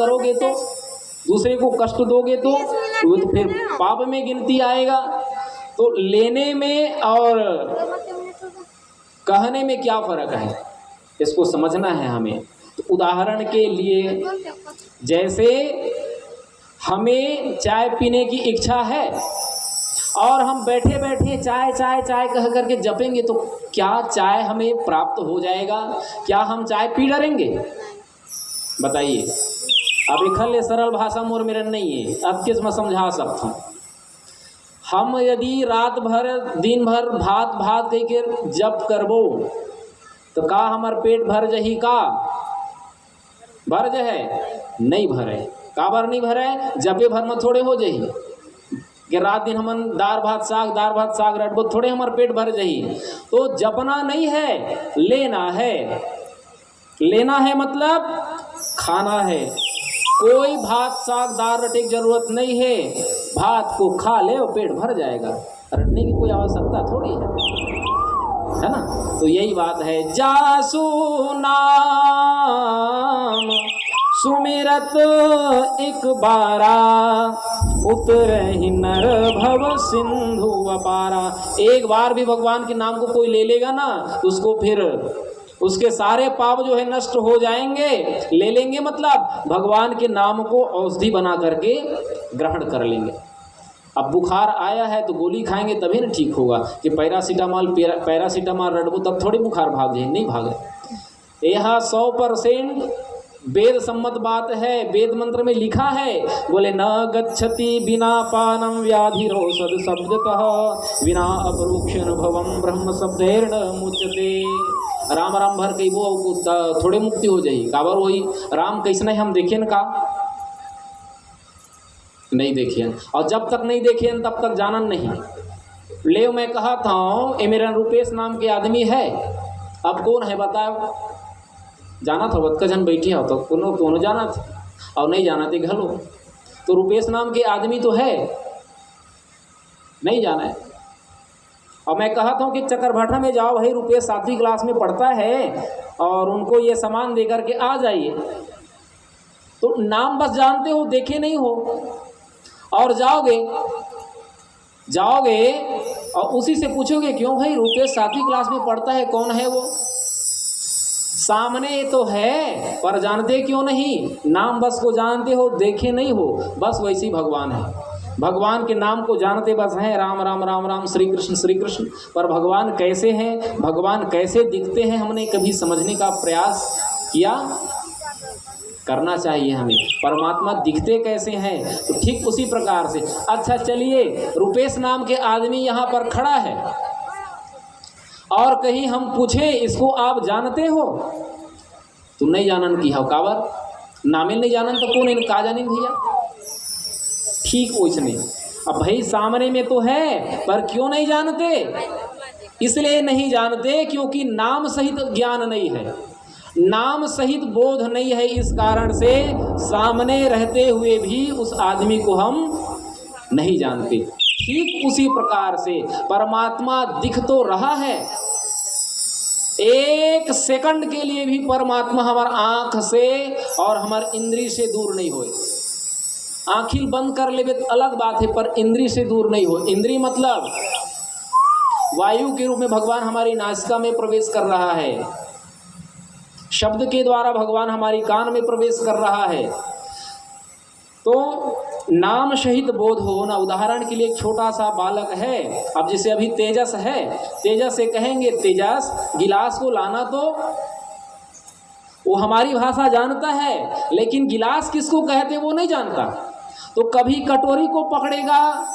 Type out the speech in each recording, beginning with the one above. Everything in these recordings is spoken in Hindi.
करोगे तो, दूसरे को कष्ट दोगे तो वो तो फिर पाप में गिनती आएगा। तो लेने में और कहने में क्या फ़र्क है, इसको समझना है हमें। तो उदाहरण के लिए, जैसे हमें चाय पीने की इच्छा है और हम बैठे बैठे चाय चाय चाय कह करके जपेंगे, तो क्या चाय हमें प्राप्त हो जाएगा? क्या हम चाय पी डरेंगे? बताइए। अब इखल सरल भाषा मोर मेरन नहीं है, अब किस में समझा सकता हूँ। हम यदि रात भर दिन भर भात भात कह के जप करबो तो का हमार पेट भर जही? का भर जहे? नहीं भरे। का भर नहीं भरे? जबे भर में थोड़े हो जही कि रात दिन हमन दार भात साग रटबो, थोड़े हमार पेट भर जही। तो जपना नहीं है, लेना है। लेना है मतलब खाना है। कोई भात साग दाल रटे की जरूरत नहीं है, भात को खा ले और पेट भर जाएगा, रटने की कोई आवश्यकता थोड़ी है ना। तो यही बात है, जासु नाम सुमिरत एक बारा, उतरहि नर भव सिंधु अपारा। एक बार भी भगवान के नाम को कोई ले लेगा ना, उसको फिर उसके सारे पाप जो है नष्ट हो जाएंगे। ले लेंगे मतलब भगवान के नाम को औषधि बना करके ग्रहण कर लेंगे। अब बुखार आया है तो गोली खाएंगे तभी ना ठीक होगा, कि पैरासीटामॉल रटबो तब थोड़ी बुखार भाग जाए, नहीं भागे। यह 100% वेद सम्मत बात है। वेद मंत्र में लिखा है, बोले न गच्छति बिना पानम व्याधिरोषध शब्दतः, बिना अपरोक्षण भवम ब्रह्म शब्देर्ण मुच्यते। राम राम भर कही वो थोड़े मुक्ति हो जाई। काबर वही राम कैसने हम देखें का नहीं देखें, और जब तक नहीं देखें तब तक जानन नहीं। ले मैं कहा था ये मेरा रुपेश नाम के आदमी है, अब कौन है बताओ? जाना था बत का जन बैठे हो तो कोनो जाना था, और नहीं जाना थे घलो। तो रुपेश नाम के आदमी तो है, नहीं जाना है। और मैं कहा था कि चकरभाठा में जाओ भाई, रुपेश 7वीं क्लास में पढ़ता है और उनको ये सामान दे करके आ जाइए। तो नाम बस जानते हो, देखे नहीं हो, और जाओगे और उसी से पूछोगे क्यों भाई रुपेश 7वीं क्लास में पढ़ता है, कौन है वो? सामने तो है पर जानते क्यों नहीं? नाम बस को जानते हो, देखे नहीं हो। बस वैसी भगवान है। भगवान के नाम को जानते बस हैं, राम राम राम राम, श्री कृष्ण। पर भगवान कैसे हैं, भगवान कैसे दिखते हैं, हमने कभी समझने का प्रयास किया? करना चाहिए हमें। परमात्मा दिखते कैसे हैं, तो ठीक उसी प्रकार से। अच्छा चलिए, रुपेश नाम के आदमी यहाँ पर खड़ा है और कहीं हम पूछे इसको आप जानते हो? तुम नहीं जानन की हो, काबर नामिल नहीं जानन तो कौन का जानी भैया? ठीक वैसने अब भाई सामने में तो है, पर क्यों नहीं जानते? इसलिए नहीं जानते क्योंकि नाम सहित ज्ञान नहीं है, नाम सहित बोध नहीं है। इस कारण से सामने रहते हुए भी उस आदमी को हम नहीं जानते। ठीक उसी प्रकार से परमात्मा दिख तो रहा है, एक सेकंड के लिए भी परमात्मा हमार आँख से और हमार इंद्री से दूर नहीं होए। आँखिल बंद कर लेवे तो अलग बात है, पर इंद्री से दूर नहीं हो। इंद्री मतलब वायु के रूप में भगवान हमारी नासिका में प्रवेश कर रहा है, शब्द के द्वारा भगवान हमारी कान में प्रवेश कर रहा है। तो नाम सहित बोध होना। उदाहरण के लिए एक छोटा सा बालक है, अब जैसे अभी तेजस है, तेजस से कहेंगे तेजस गिलास को लाना, तो वो हमारी भाषा जानता है, लेकिन गिलास किसको कहते वो नहीं जानता। तो कभी कटोरी को पकड़ेगा,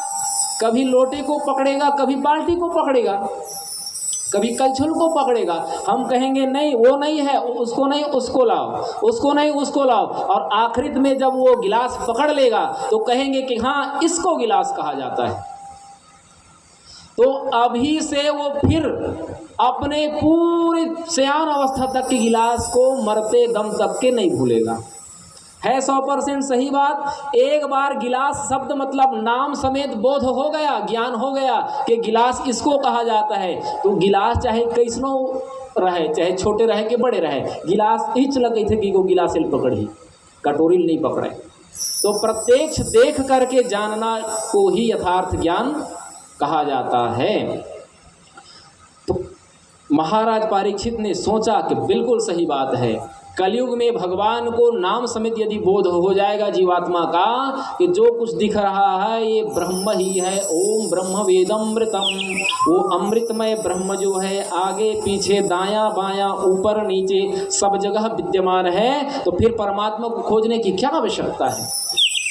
कभी लोटे को पकड़ेगा, कभी बाल्टी को पकड़ेगा, कभी कलछुल को पकड़ेगा। हम कहेंगे नहीं वो नहीं है, उसको नहीं उसको लाओ, उसको नहीं उसको लाओ, और आखिर में जब वो गिलास पकड़ लेगा तो कहेंगे कि हाँ इसको गिलास कहा जाता है। तो अभी से वो फिर अपने पूरी सयान अवस्था तक के गिलास को मरते दम तक के नहीं भूलेगा। है 100% सही बात। एक बार गिलास शब्द मतलब नाम समेत बोध हो गया, ज्ञान हो गया कि गिलास इसको कहा जाता है, तो गिलास चाहे कैसनो रहे, चाहे छोटे रहे कि बड़े रहे, गिलास इच लगे थे कि वो गिलास पकड़ी कटोरी नहीं पकड़े। तो प्रत्यक्ष देख करके जानना को ही यथार्थ ज्ञान कहा जाता है। तो महाराज परीक्षित ने सोचा कि बिल्कुल सही बात है, कलयुग में भगवान को नाम समेत यदि बोध हो जाएगा जीवात्मा का कि जो कुछ दिख रहा है ये ब्रह्म ही है, ओम ब्रह्म वेदमृतम, वो अमृतमय ब्रह्म जो है आगे पीछे दायां बायां ऊपर नीचे सब जगह विद्यमान है, तो फिर परमात्मा को खोजने की क्या आवश्यकता है?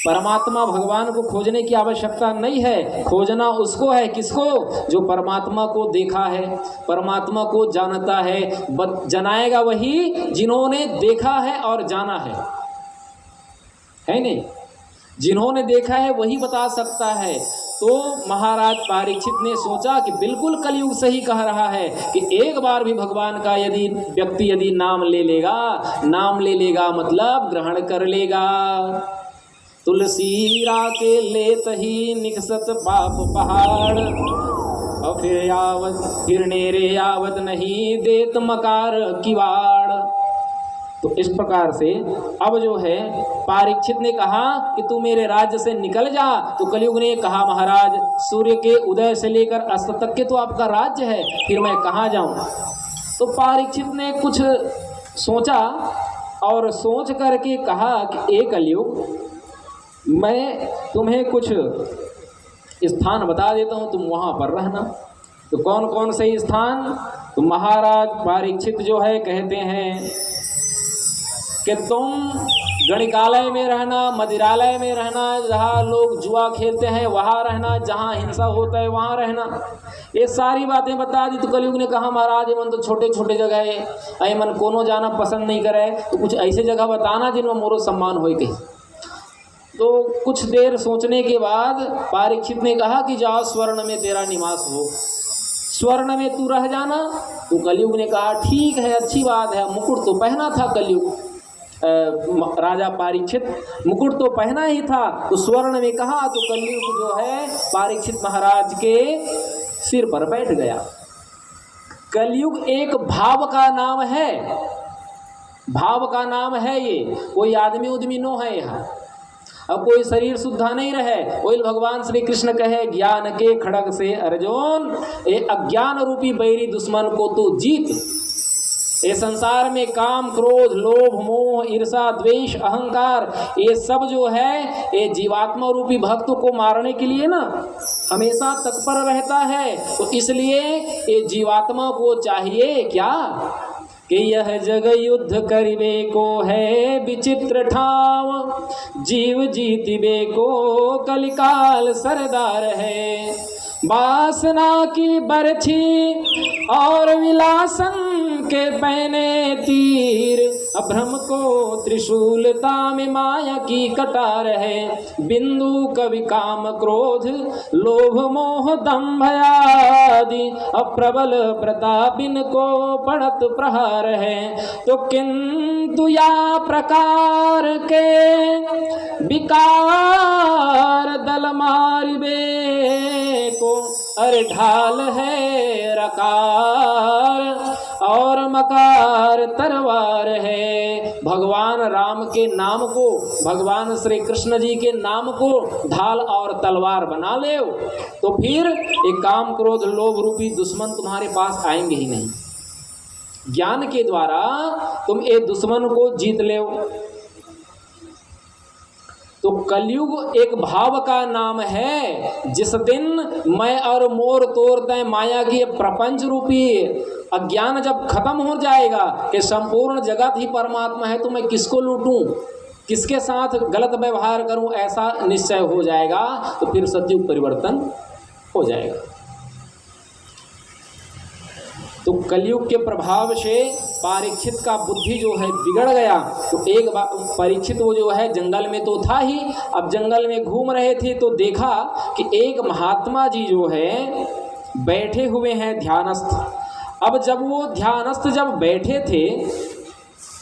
परमात्मा भगवान को खोजने की आवश्यकता नहीं है, खोजना उसको है। किसको? जो परमात्मा को देखा है, परमात्मा को जानता है। जनाएगा वही जिन्होंने देखा है और जाना है नहीं? जिन्होंने देखा है वही बता सकता है। तो महाराज परीक्षित ने सोचा कि बिल्कुल कलयुग सही कह रहा है कि एक बार भी भगवान का यदि व्यक्ति यदि नाम ले लेगा मतलब ग्रहण कर लेगा। तुलसी राके लेत ही निकसत पाप पहाड़, और फिर नेरे यावत नहीं देत मकार किवाड़। तो इस प्रकार से अब जो है परीक्षित ने कहा कि तू मेरे राज्य से निकल जा। तो कलयुग ने कहा महाराज सूर्य के उदय से लेकर अस्त तक के तो आपका राज्य है, फिर मैं कहाँ जाऊँ? तो परीक्षित ने कुछ सोचा और सोच करके कहा कि एक कलयुग मैं तुम्हें कुछ स्थान बता देता हूँ, तुम वहाँ पर रहना। तो कौन कौन से स्थान? तो महाराज परीक्षित जो है कहते हैं कि तुम गणिकालय में रहना, मदिरालय में रहना, जहाँ लोग जुआ खेलते हैं वहाँ रहना, जहाँ हिंसा होता है वहाँ रहना। ये सारी बातें बता दी। तो कलयुग ने कहा महाराज मन तो छोटे छोटे जगह है, अय मन कोनो जाना पसंद नहीं करे, तो कुछ ऐसे जगह बताना जिनमें मोरो सम्मान हो कहीं। तो कुछ देर सोचने के बाद परीक्षित ने कहा कि जाओ स्वर्ण में तेरा निवास हो, स्वर्ण में तू रह जाना। तो कलयुग ने कहा ठीक है, अच्छी बात है। मुकुट तो पहना था कलयुग, राजा परीक्षित मुकुट तो पहना ही था, तो स्वर्ण में कहा। तो कलयुग जो है परीक्षित महाराज के सिर पर बैठ गया। कलयुग एक भाव का नाम है, भाव का नाम है। ये कोई आदमी उदमी नो है यहाँ, अब कोई शरीर शुद्धा नहीं रहे। वही भगवान श्री कृष्ण कहे ज्ञान के खड़ग से अर्जुन, ये अज्ञान रूपी बैरी दुश्मन को तू जीत। ये संसार में काम क्रोध लोभ मोह ईर्षा द्वेष अहंकार ये सब जो है ये जीवात्मा रूपी भक्त को मारने के लिए ना हमेशा तत्पर रहता है। तो इसलिए ये जीवात्मा को चाहिए क्या कि यह जग युद्ध करिबे को है विचित्र ठाव, जीव जीतिबे को कलिकाल सरदार है। वासना की बरछी और विलासन के पहने तीर, अभ्रम को त्रिशूलता में माया की कटार है। बिंदु कवि काम क्रोध लोभ मोह दंभ आदि, अप्रबल प्रताप इनको पड़त प्रहार है। तो किंतु या प्रकार के विकार दल मारिबे को, अरे ढाल है रकार और मकार तरवार है। भगवान राम के नाम को, भगवान श्री कृष्ण जी के नाम को ढाल और तलवार बना ले, तो फिर एक काम क्रोध लोभ रूपी दुश्मन तुम्हारे पास आएंगे ही नहीं। ज्ञान के द्वारा तुम ये दुश्मन को जीत ले। तो कलयुग एक भाव का नाम है। जिस दिन मैं और मोर तोड़ते माया की प्रपंच रूपी अज्ञान जब खत्म हो जाएगा कि संपूर्ण जगत ही परमात्मा है, तो मैं किसको लूटूं, किसके साथ गलत व्यवहार करूं, ऐसा निश्चय हो जाएगा। तो फिर सतयुग परिवर्तन हो जाएगा। तो कलयुग के प्रभाव से परीक्षित का बुद्धि जो है बिगड़ गया। तो एक बार परीक्षित वो जो है जंगल में तो था ही, अब जंगल में घूम रहे थे तो देखा कि एक महात्मा जी जो है बैठे हुए हैं ध्यानस्थ। अब जब वो ध्यानस्थ जब बैठे थे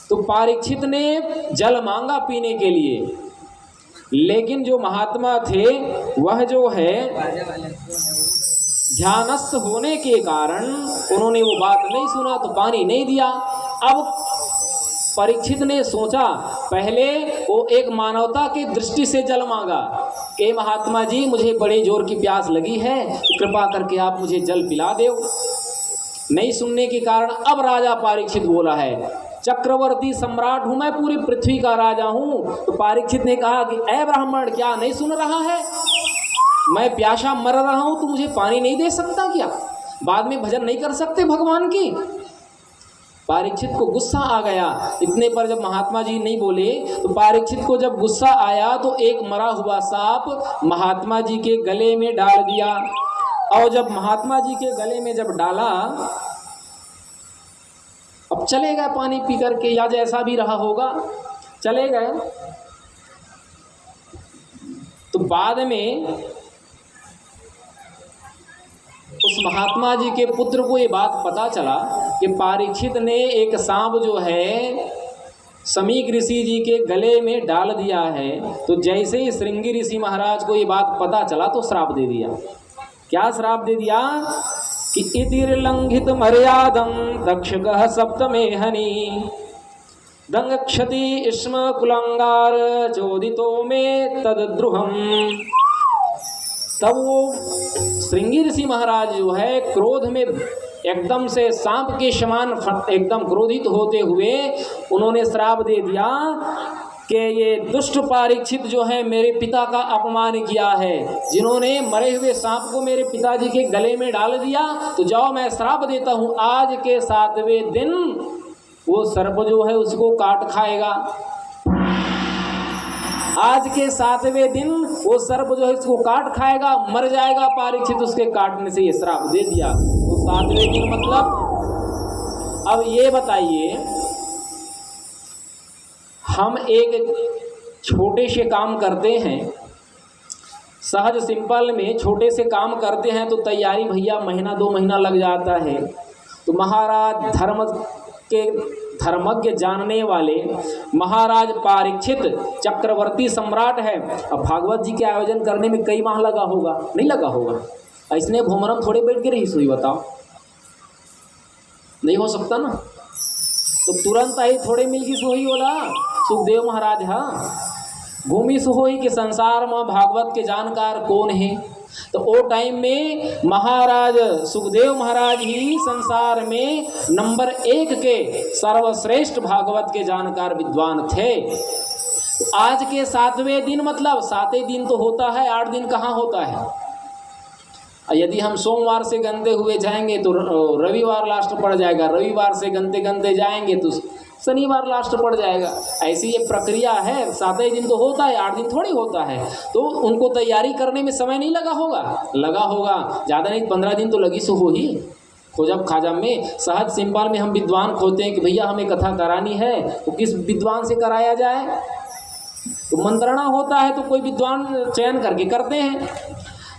तो परीक्षित ने जल मांगा पीने के लिए, लेकिन जो महात्मा थे वह जो है ध्यानस्थ होने के कारण उन्होंने वो बात नहीं सुना, तो पानी नहीं दिया। अब परीक्षित ने सोचा, पहले वो एक मानवता की दृष्टि से जल मांगा कि महात्मा जी मुझे बड़े जोर की प्यास लगी है, कृपा करके आप मुझे जल पिला दो। नहीं सुनने के कारण अब राजा परीक्षित बोला है, चक्रवर्ती सम्राट हूं मैं, पूरी पृथ्वी का राजा हूं। तो परीक्षित ने कहा कि ऐ ब्राह्मण, क्या नहीं सुन रहा है, मैं प्यासा मर रहा हूं, तू मुझे पानी नहीं दे सकता क्या? बाद में भजन नहीं कर सकते भगवान की? परीक्षित को गुस्सा आ गया। इतने पर जब महात्मा जी नहीं बोले तो परीक्षित को जब गुस्सा आया तो एक मरा हुआ सांप महात्मा जी के गले में डाल दिया। और जब महात्मा जी के गले में जब डाला, अब चले गए पानी पी करके, या जैसा भी रहा होगा चले गए। तो बाद में उस महात्मा जी के पुत्र को ये बात पता चला कि परीक्षित ने एक सांप जो है समीक ऋषि जी के गले में डाल दिया है। तो जैसे ही श्रृंगी ऋषि महाराज को ये बात पता चला तो श्राप दे दिया। क्या श्राप दे दिया कि इतिर्लंघित मर्यादम दक्षगः सप्तमे हनि दंगक्षति इष्म कुलंगार चोदितो में तद्द्रुहम। तब वो श्रृंगी ऋषि महाराज जो है क्रोध में एकदम से सांप के समान एकदम क्रोधित होते हुए उन्होंने श्राप दे दिया कि ये दुष्ट परीक्षित जो है मेरे पिता का अपमान किया है, जिन्होंने मरे हुए सांप को मेरे पिताजी के गले में डाल दिया। तो जाओ मैं श्राप देता हूँ, आज के 7वें दिन वो सर्प जो है उसको काट खाएगा। आज के 7वें दिन वो सर्प जो है इसको काट खाएगा, मर जाएगा परीक्षित उसके काटने से। ये श्राप दे दिया। तो 7वें दिन मतलब, अब ये बताइए, हम एक छोटे से काम करते हैं, सहज सिंपल में छोटे से काम करते हैं तो तैयारी भैया महीना 2 महीना लग जाता है। तो महाराज धर्मज्ञ जानने वाले महाराज परीक्षित चक्रवर्ती सम्राट है। अब भागवत जी के आयोजन करने में कई माह लगा होगा, नहीं लगा होगा? इसने भूमरम थोड़े बैठ के रही सुई, बताओ, नहीं हो सकता ना। तो तुरंत आई थोड़े मिल की सोही बोला सुखदेव महाराज, हाँ भूमि सुहोई के संसार में भागवत के जानकार कौन है। तो वो टाइम में महाराज सुखदेव महाराज ही संसार में नंबर 1 के सर्वश्रेष्ठ भागवत के जानकार विद्वान थे। तो आज के 7वें दिन मतलब 7 दिन तो होता है, 8 दिन कहाँ होता है। यदि हम सोमवार से गंदे हुए जाएंगे तो रविवार लास्ट पड़ जाएगा, रविवार से गंदे गंदे जाएंगे तो शनिवार लास्ट पड़ जाएगा। ऐसी ये प्रक्रिया है। 7 दिन तो होता है, 8 दिन थोड़ी होता है। तो उनको तैयारी करने में समय नहीं लगा होगा, ज़्यादा नहीं 15 दिन तो लगी सो हो ही। खोजब खाजब में सहज सिंपल में हम विद्वान खोजते हैं कि भैया हमें कथा करानी है, तो किस विद्वान से कराया जाए। तो मंत्रणा होता है तो कोई विद्वान चयन करके करते हैं।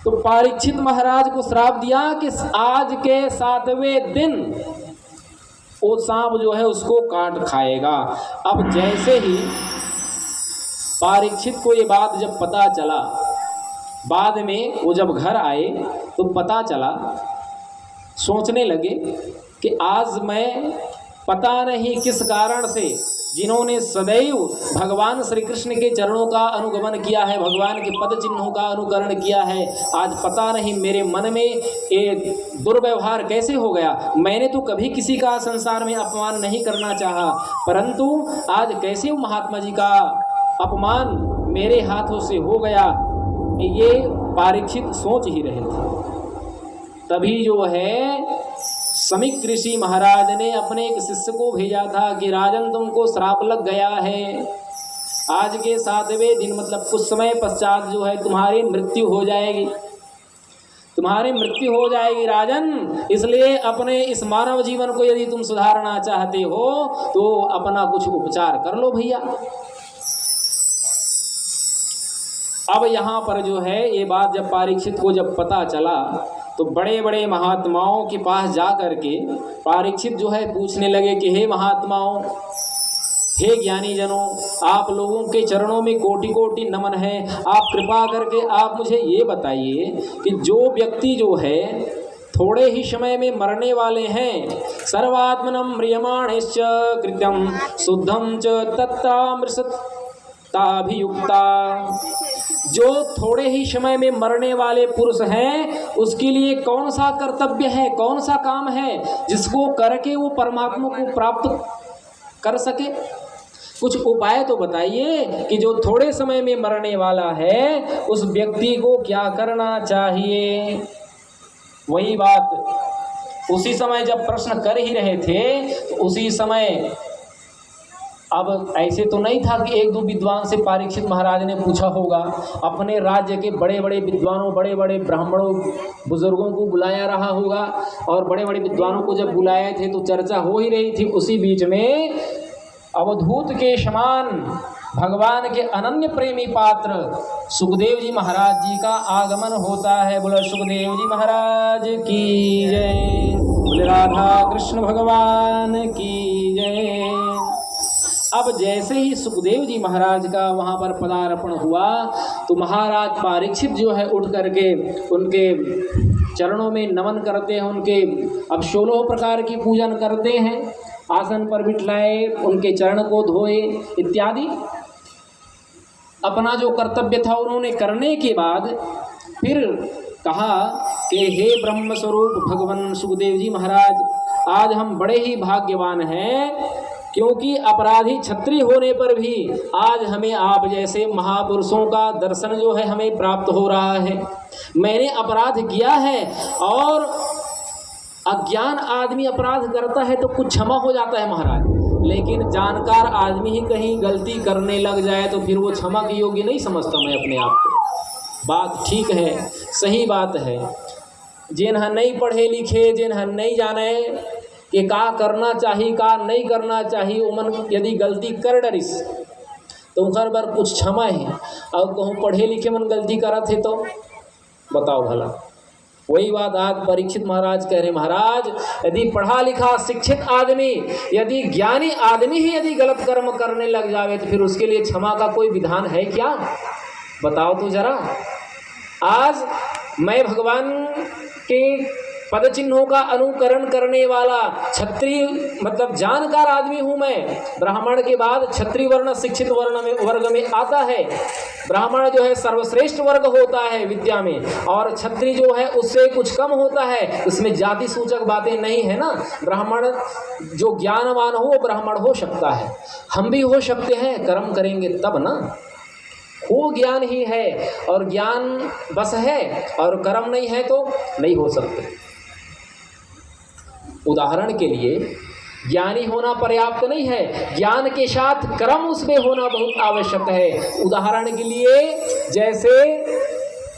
तो परीक्षित महाराज को श्राप दिया कि आज के 7वें दिन वो सांप जो है उसको काट खाएगा। अब जैसे ही परीक्षित को ये बात जब पता चला, बाद में वो जब घर आए तो पता चला, सोचने लगे कि आज मैं पता नहीं किस कारण से, जिन्होंने सदैव भगवान श्री कृष्ण के चरणों का अनुगमन किया है, भगवान के पद चिन्हों का अनुकरण किया है, आज पता नहीं मेरे मन में एक दुर्व्यवहार कैसे हो गया। मैंने तो कभी किसी का संसार में अपमान नहीं करना चाहा, परंतु आज कैसे महात्मा जी का अपमान मेरे हाथों से हो गया, ये परीक्षित सोच ही रहे थे। तभी जो है समीक ऋषि महाराज ने अपने एक शिष्य को भेजा था कि राजन तुमको श्राप लग गया है, आज के 7वें दिन मतलब कुछ समय पश्चात जो है तुम्हारी मृत्यु हो जाएगी, तुम्हारी मृत्यु हो जाएगी राजन। इसलिए अपने इस मानव जीवन को यदि तुम सुधारना चाहते हो तो अपना कुछ उपचार कर लो भैया। अब यहाँ पर जो है ये बात जब परीक्षित को जब पता चला तो बड़े बड़े महात्माओं के पास जा करके परीक्षित जो है पूछने लगे कि हे महात्माओं, हे ज्ञानी जनों, आप लोगों के चरणों में कोटि कोटि नमन है। आप कृपा करके आप मुझे ये बताइए कि जो व्यक्ति जो है थोड़े ही समय में मरने वाले हैं। सर्वात्मनं म्रियमाणश्च कृत्यं शुद्धं च तत्रामृषताभियुक्ता। जो थोड़े ही समय में मरने वाले पुरुष हैं, उसके लिए कौन सा कर्तव्य है, कौन सा काम है जिसको करके वो परमात्मा को प्राप्त कर सके? कुछ उपाय तो बताइए कि जो थोड़े समय में मरने वाला है उस व्यक्ति को क्या करना चाहिए। वही बात उसी समय जब प्रश्न कर ही रहे थे तो उसी समय, अब ऐसे तो नहीं था कि एक दो विद्वान से परीक्षित महाराज ने पूछा होगा, अपने राज्य के बड़े बड़े विद्वानों, बड़े बड़े ब्राह्मणों, बुजुर्गों को बुलाया रहा होगा। और बड़े बड़े विद्वानों को जब बुलाए थे तो चर्चा हो ही रही थी। उसी बीच में अवधूत के समान भगवान के अनन्य प्रेमी पात्र सुखदेव जी महाराज जी का आगमन होता है। बोलो सुखदेव जी महाराज की जय, बोले राधा कृष्ण भगवान की जय। अब जैसे ही सुखदेव जी महाराज का वहाँ पर पदार्पण हुआ तो महाराज परीक्षित जो है उठ करके उनके चरणों में नमन करते हैं, उनके अब 16 प्रकार की पूजन करते हैं, आसन पर बिठलाए, उनके चरण को धोए इत्यादि। अपना जो कर्तव्य था उन्होंने करने के बाद फिर कहा कि हे ब्रह्म स्वरूप भगवान सुखदेव जी महाराज, आज हम बड़े ही भाग्यवान हैं, क्योंकि अपराधी क्षत्रिय होने पर भी आज हमें आप जैसे महापुरुषों का दर्शन जो है हमें प्राप्त हो रहा है। मैंने अपराध किया है, और अज्ञान आदमी अपराध करता है तो कुछ क्षमा हो जाता है महाराज, लेकिन जानकार आदमी ही कहीं गलती करने लग जाए तो फिर वो क्षमा के योग्य नहीं समझता मैं अपने आप को। बात ठीक है, सही बात है। जिन्हें नहीं पढ़े लिखे, जिन्हें नहीं जाने कि का करना चाहिए का नहीं करना चाहिए, उमन यदि गलती कर डरिस तो उनकर बार कुछ क्षमा है, और कहूँ पढ़े लिखे मन गलती करत है तो बताओ भला। वही बात आज परीक्षित महाराज कह रहे, महाराज यदि पढ़ा लिखा शिक्षित आदमी, यदि ज्ञानी आदमी ही यदि गलत कर्म करने लग जावे तो फिर उसके लिए क्षमा का कोई विधान है क्या? बताओ तो जरा। आज मैं भगवान के पद चिन्हों का अनुकरण करने वाला क्षत्रिय मतलब जानकार आदमी हूँ मैं। ब्राह्मण के बाद क्षत्रिय वर्ण शिक्षित वर्ग में आता है। ब्राह्मण जो है सर्वश्रेष्ठ वर्ग होता है विद्या में, और क्षत्रिय जो है उससे कुछ कम होता है। उसमें जाति सूचक बातें नहीं है ना। ब्राह्मण जो ज्ञानवान हो वो ब्राह्मण हो सकता है, हम भी हो सकते हैं, कर्म करेंगे तब ना। वो ज्ञान ही है, और ज्ञान बस है और कर्म नहीं है तो नहीं हो सकते। उदाहरण के लिए ज्ञानी होना पर्याप्त नहीं है, ज्ञान के साथ कर्म उसमें होना बहुत आवश्यक है। उदाहरण के लिए जैसे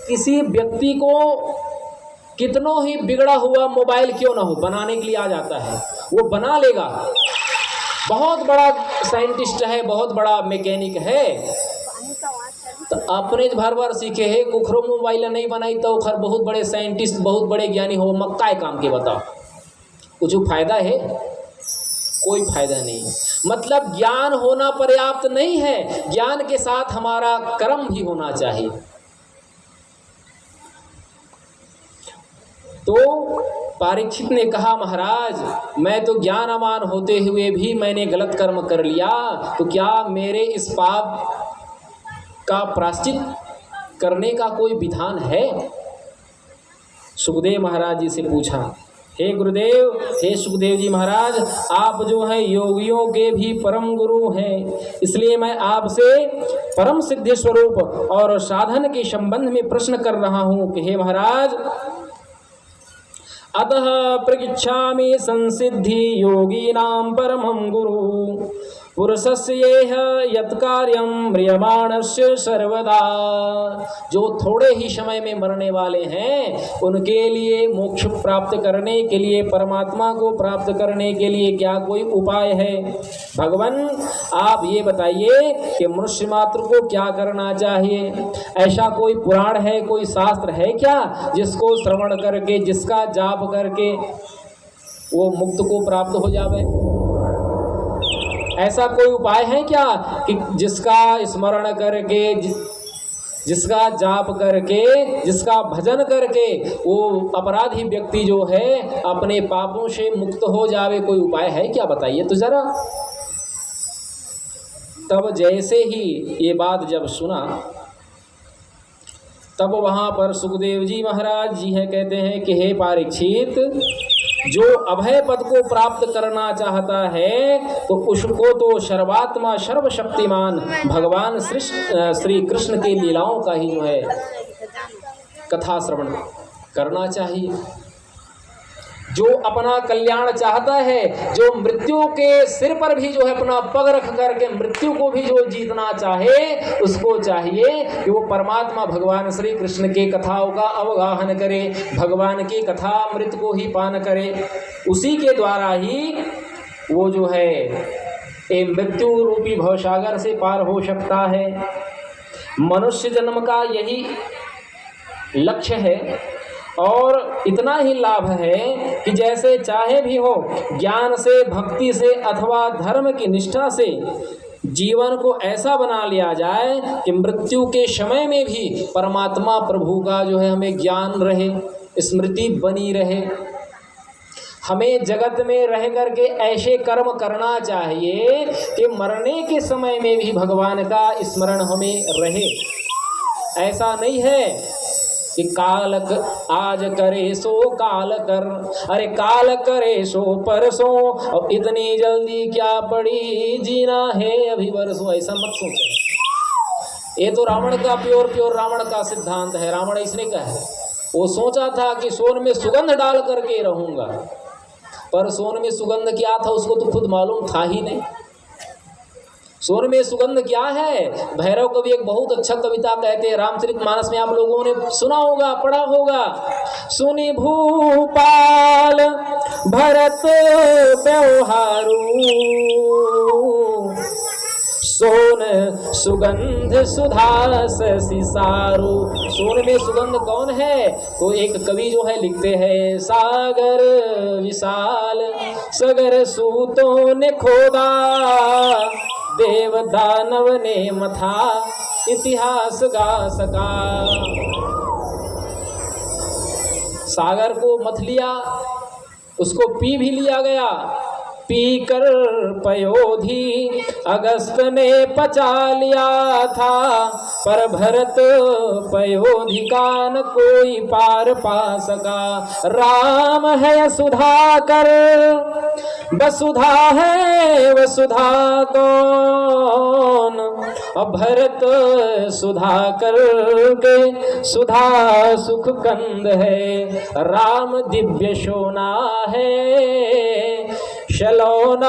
किसी व्यक्ति को कितनों ही बिगड़ा हुआ मोबाइल क्यों ना हो, बनाने के लिए आ जाता है, वो बना लेगा। बहुत बड़ा साइंटिस्ट है, बहुत बड़ा मैकेनिक है, तो अपने भर भर सीखे है, कुखरो मोबाइल नहीं बनाई तो खर बहुत बड़े साइंटिस्ट बहुत बड़े ज्ञानी हो, मक्का काम के बताओ कुछ फायदा है? कोई फायदा नहीं। मतलब ज्ञान होना पर्याप्त नहीं है, ज्ञान के साथ हमारा कर्म भी होना चाहिए। तो परीक्षित ने कहा, महाराज मैं तो ज्ञानवान होते हुए भी मैंने गलत कर्म कर लिया, तो क्या मेरे इस पाप का प्रायश्चित करने का कोई विधान है? सुखदेव महाराज जी से पूछा। हे गुरुदेव, हे सुखदेव जी महाराज, आप जो हैं योगियों के भी परम गुरु हैं, इसलिए मैं आपसे परम सिद्धि स्वरूप और साधन के संबंध में प्रश्न कर रहा हूँ कि हे महाराज, अतः प्रगच्छामि संसिद्धि योगीनां परमं गुरु पुरुषस्य येह यत्कार्यं म्रियमाणस्य सर्वदा। जो थोड़े ही समय में मरने वाले हैं उनके लिए मोक्ष प्राप्त करने के लिए, परमात्मा को प्राप्त करने के लिए क्या कोई उपाय है? भगवान आप ये बताइए कि मनुष्य मात्र को क्या करना चाहिए? ऐसा कोई पुराण है, कोई शास्त्र है क्या जिसको श्रवण करके, जिसका जाप करके वो मुक्त को प्राप्त हो जावे? ऐसा कोई उपाय है क्या कि जिसका स्मरण करके जिसका जाप करके, जिसका भजन करके वो अपराधी व्यक्ति जो है अपने पापों से मुक्त हो जावे, कोई उपाय है क्या बताइए तो जरा। तब जैसे ही ये बात जब सुना, तब वहाँ पर सुखदेव जी महाराज जी हैं, कहते हैं कि हे परीक्षित, जो अभय पद को प्राप्त करना चाहता है तो उसको तो सर्वात्मा सर्वशक्तिमान भगवान श्री कृष्ण के लीलाओं का ही जो है कथा श्रवण करना चाहिए। जो अपना कल्याण चाहता है, जो मृत्यु के सिर पर भी जो है अपना पग रख करके मृत्यु को भी जो जीतना चाहे, उसको चाहिए कि वो परमात्मा भगवान श्री कृष्ण के कथाओं का अवगाहन करे, भगवान की कथा अमृत को ही पान करे। उसी के द्वारा ही वो जो है ये मृत्यु रूपी भवसागर से पार हो सकता है। मनुष्य जन्म का यही लक्ष्य है और इतना ही लाभ है कि जैसे चाहे भी हो, ज्ञान से, भक्ति से अथवा धर्म की निष्ठा से जीवन को ऐसा बना लिया जाए कि मृत्यु के समय में भी परमात्मा प्रभु का जो है हमें ज्ञान रहे, स्मृति बनी रहे। हमें जगत में रह करके ऐसे कर्म करना चाहिए कि मरने के समय में भी भगवान का स्मरण हमें रहे। ऐसा नहीं है कि काल आज करे सो काल कर, अरे काल करे सो परसों, और इतनी जल्दी क्या पड़ी, जीना है अभी बरसों। ऐसा मत सोचो। ये तो रावण का प्योर रावण का सिद्धांत है। रावण इसने कहा है, वो सोचा था कि सोन में सुगंध डाल करके रहूंगा, पर सोन में सुगंध क्या था उसको तो खुद मालूम था ही नहीं। सोन में सुगंध क्या है? भैरव कवि एक बहुत अच्छा कविता कहते हैं, रामचरितमानस में आप लोगों ने सुना होगा, पढ़ा होगा। सुनि भूपाल भरत व्यवहारू, सोन सुगंध सुधा सिसारू। सोन में सुगंध कौन है? तो एक कवि जो है लिखते हैं, सागर विशाल सगर सूतों ने खोदा, देव दानव ने मथा इतिहास गा सका। सागर को मथ लिया, उसको पी भी लिया गया, पी कर पयोधी अगस्त ने पचा लिया था, पर भरत पयोधी का न कोई पार पा सका। राम है सुधाकर वसुधा है वसुधा कौन, अब भरत सुधाकर के सुधा सुख कंद है, राम दिव्य सोना है शलोना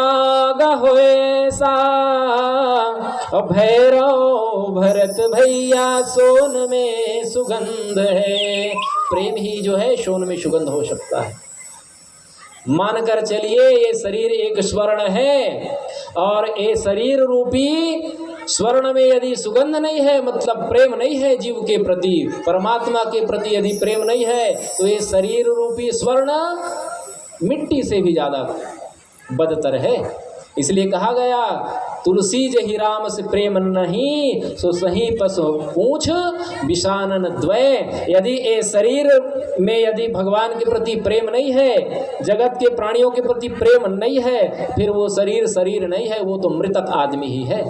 गहोए सा, भैरव भरत भैया सोन में सुगंध है। प्रेम ही जो है सोन में सुगंध हो सकता है। मानकर चलिए ये शरीर एक स्वर्ण है, और ये शरीर रूपी स्वर्ण में यदि सुगंध नहीं है, मतलब प्रेम नहीं है जीव के प्रति, परमात्मा के प्रति यदि प्रेम नहीं है, तो ये शरीर रूपी स्वर्ण मिट्टी से भी ज़्यादा बदतर है। इसलिए कहा गया, तुलसी जहि राम से प्रेम नहीं, सो सही पशु पूछ विषानन द्वय। यदि ये शरीर में यदि भगवान के प्रति प्रेम नहीं है, जगत के प्राणियों के प्रति प्रेम नहीं है, फिर वो शरीर शरीर नहीं है, वो तो मृतक आदमी ही है,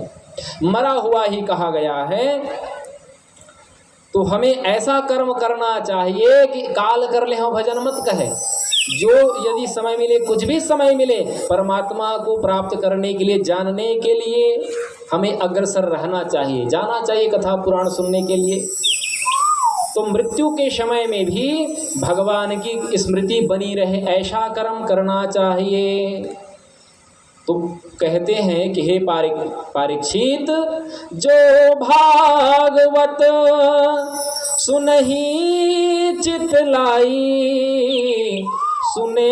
मरा हुआ ही कहा गया है। तो हमें ऐसा कर्म करना चाहिए कि काल कर ले हम भजन मत कहे। जो यदि समय मिले, कुछ भी समय मिले, परमात्मा को प्राप्त करने के लिए, जानने के लिए हमें अग्रसर रहना चाहिए, जाना चाहिए कथा पुराण सुनने के लिए। तो मृत्यु के समय में भी भगवान की स्मृति बनी रहे, ऐसा कर्म करना चाहिए। तो कहते हैं कि हे परीक्षित, जो भागवत सुनहि चित लाई, सुने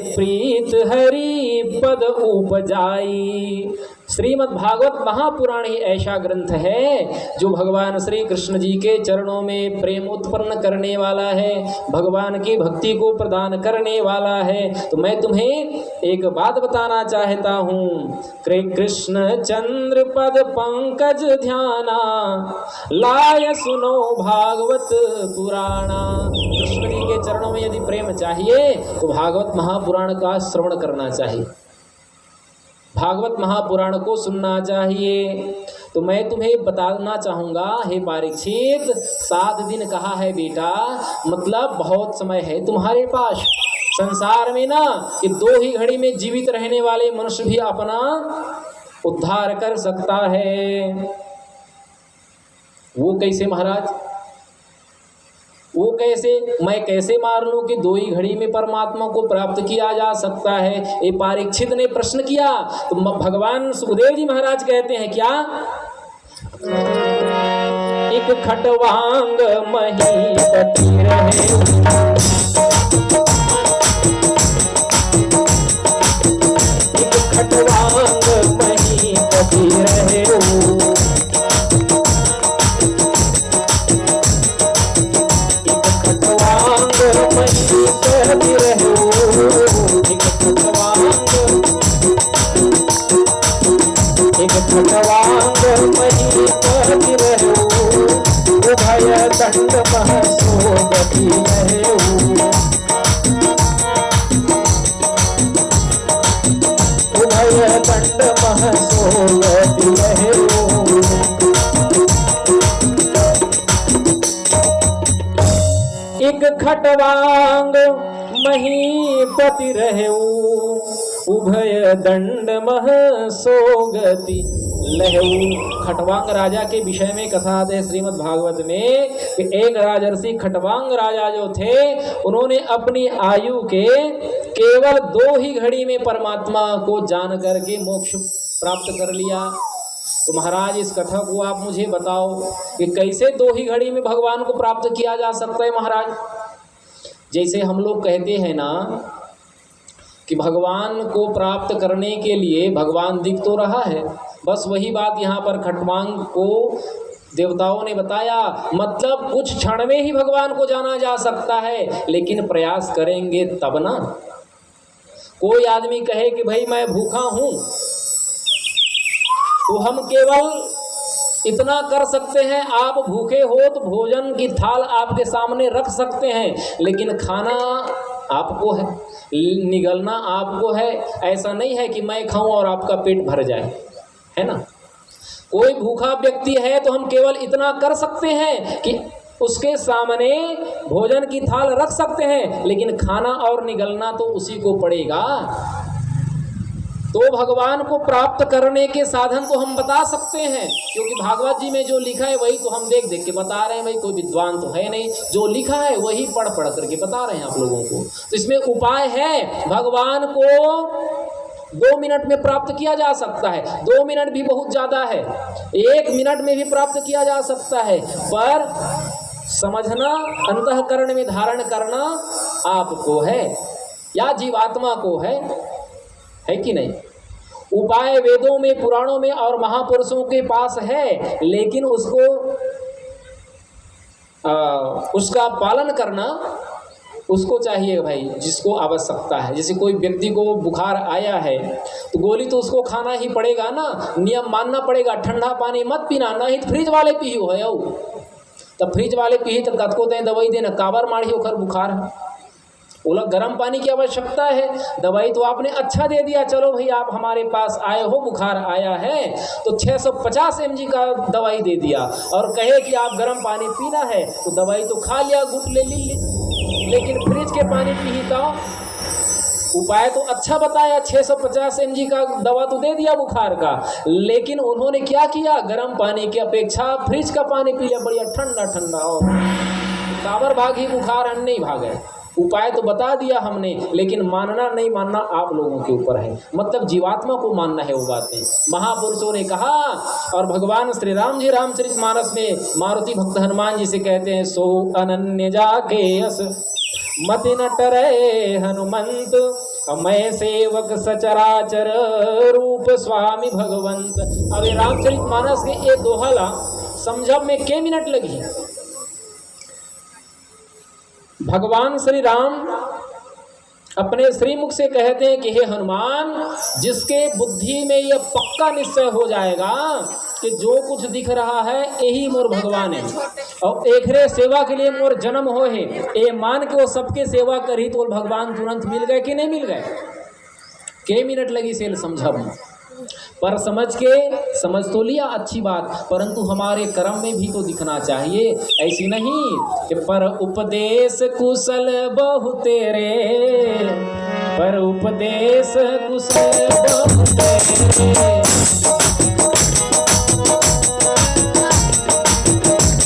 प्रीत हरि पद उपजाई, श्रीमद् भागवत महापुराण ही ऐसा ग्रंथ है जो भगवान श्री कृष्ण जी के चरणों में प्रेम उत्पन्न करने वाला है, भगवान की भक्ति को प्रदान करने वाला है। तो मैं तुम्हें एक बात बताना चाहता हूँ, कृष्ण चंद्र पद पंकज ध्याना, लाय सुनो भागवत पुराणा। कृष्ण जी के चरणों में यदि प्रेम चाहिए तो भागवत महापुराण का श्रवण करना चाहिए, भागवत महापुराण को सुनना चाहिए। तो मैं तुम्हें बताना चाहूँगा, हे परीक्षित, 7 दिन कहा है बेटा, मतलब बहुत समय है तुम्हारे पास। संसार में ना कि 2 ही घड़ी में जीवित रहने वाले मनुष्य भी अपना उद्धार कर सकता है। वो कैसे महाराज, वो कैसे, मैं कैसे मान लूं कि 2 ही घड़ी में परमात्मा को प्राप्त किया जा सकता है? ये परीक्षित ने प्रश्न किया। तो भगवान सुखदेव जी महाराज कहते हैं क्या, एक खटवांग महीपति रहे, एक खटवांग महीपति रहे, एक खटवांग मही कहती रहो, उभय दंड महसो गति रहो, उभय दंड महसो गति रहो। एक खटवांग महीपति रहो, उभय दंड मह सोगति लहू। खटवांग राजा के विषय में कथा आते हैं श्रीमद् भागवत में कि एक राजर्षि खटवांग राजा जो थे, उन्होंने अपनी आयु के केवल 2 ही घड़ी में परमात्मा को जान करके मोक्ष प्राप्त कर लिया। तो महाराज इस कथा को आप मुझे बताओ कि कैसे 2 ही घड़ी में भगवान को प्राप्त किया जा सकता है महाराज। जैसे हम लोग कहते हैं ना कि भगवान को प्राप्त करने के लिए भगवान दिख तो रहा है, बस वही बात यहाँ पर खटवांग को देवताओं ने बताया। मतलब कुछ क्षण में ही भगवान को जाना जा सकता है, लेकिन प्रयास करेंगे तब ना। कोई आदमी कहे कि भाई मैं भूखा हूँ, तो हम केवल इतना कर सकते हैं, आप भूखे हो तो भोजन की थाल आपके सामने रख सकते हैं, लेकिन खाना आपको है, निगलना आपको है। ऐसा नहीं है कि मैं खाऊं और आपका पेट भर जाए, है ना। कोई भूखा व्यक्ति है तो हम केवल इतना कर सकते हैं कि उसके सामने भोजन की थाल रख सकते हैं, लेकिन खाना और निगलना तो उसी को पड़ेगा। तो भगवान को प्राप्त करने के साधन को हम बता सकते हैं, क्योंकि भागवत जी में जो लिखा है वही तो हम देख देख के बता रहे हैं। भाई कोई विद्वान तो है नहीं, जो लिखा है वही पढ़ पढ़ करके बता रहे हैं आप लोगों को। तो इसमें उपाय है, भगवान को 2 मिनट में प्राप्त किया जा सकता है। 2 मिनट भी बहुत ज़्यादा है, 1 मिनट में भी प्राप्त किया जा सकता है, पर समझना, अंतःकरण में धारण करना आपको है या जीवात्मा को है कि नहीं। उपाय वेदों में, पुराणों में और महापुरुषों के पास है, लेकिन उसको उसका पालन करना उसको चाहिए भाई, जिसको आवश्यकता है। जैसे कोई व्यक्ति को बुखार आया है तो गोली तो उसको खाना ही पड़ेगा ना, नियम मानना पड़ेगा। ठंडा पानी मत पीना, ना ही फ्रिज वाले पीहो है, तब फ्रिज वाले पी तो कत को दें दवाई देना, काबर मारी होकर बुखार है। बोला गर्म पानी की आवश्यकता है, दवाई तो आपने अच्छा दे दिया, चलो भाई आप हमारे पास आए हो, बुखार आया है तो 650 mg का दवाई दे दिया, और कहे कि आप गर्म पानी पीना है तो दवाई तो खा लिया, गुट ले ली, लेकिन फ्रिज के पानी पी तो उपाय तो अच्छा बताया, 650 mg का दवा तो दे दिया बुखार का, लेकिन उन्होंने क्या किया, गर्म पानी की अपेक्षा फ्रिज का पानी पी लिया, बढ़िया ठंडा ठंडा, और काबर भागी बुखार, हम नहीं भागे। उपाय तो बता दिया हमने, लेकिन मानना नहीं मानना आप लोगों के ऊपर है। मतलब जीवात्मा को मानना है वो बातें महापुरुषों ने कहा। और भगवान श्री राम जी रामचरितमानस में मारुति भक्त हनुमान जी से कहते हैं, सो अनन्य जाके यस मति न टरे हनुमंत, मैं सेवक सचराचर रूप स्वामी भगवंत। अब ये रामचरितमानस के ये दोहला समझब में के मिनट लगी। भगवान श्री राम अपने श्रीमुख से कहते हैं कि हे हनुमान, जिसके बुद्धि में यह पक्का निश्चय हो जाएगा कि जो कुछ दिख रहा है यही मोर भगवान है और एकरे सेवा के लिए मोर जन्म हो है, ये मान के वो सबके सेवा करी तो भगवान तुरंत मिल गए कि नहीं मिल गए। के मिनट लगी सेल समझब, पर समझ तो लिया अच्छी बात, परंतु हमारे कर्म में भी तो दिखना चाहिए। ऐसी नहीं कि पर उपदेश कुशल बहु तेरे, पर उपदेश कुशल बहु तेरे,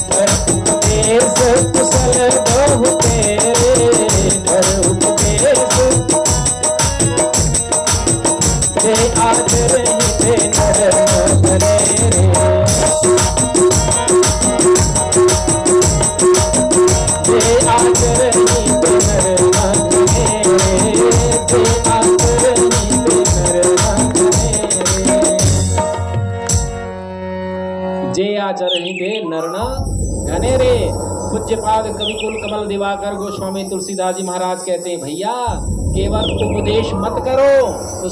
पर उपदेश कुशल बहु तेरे, पर उपदेश ते आदर ते नर करे रे, ते आदर ते नर करे रे, ते आदर ते नर करे रे, जे आचरण दे नर घने रे। पूज्यपाद कविकुल कमल दिवाकर गोस्वामी तुलसीदास जी महाराज कहते हैं, भैया केवल उपदेश मत करो।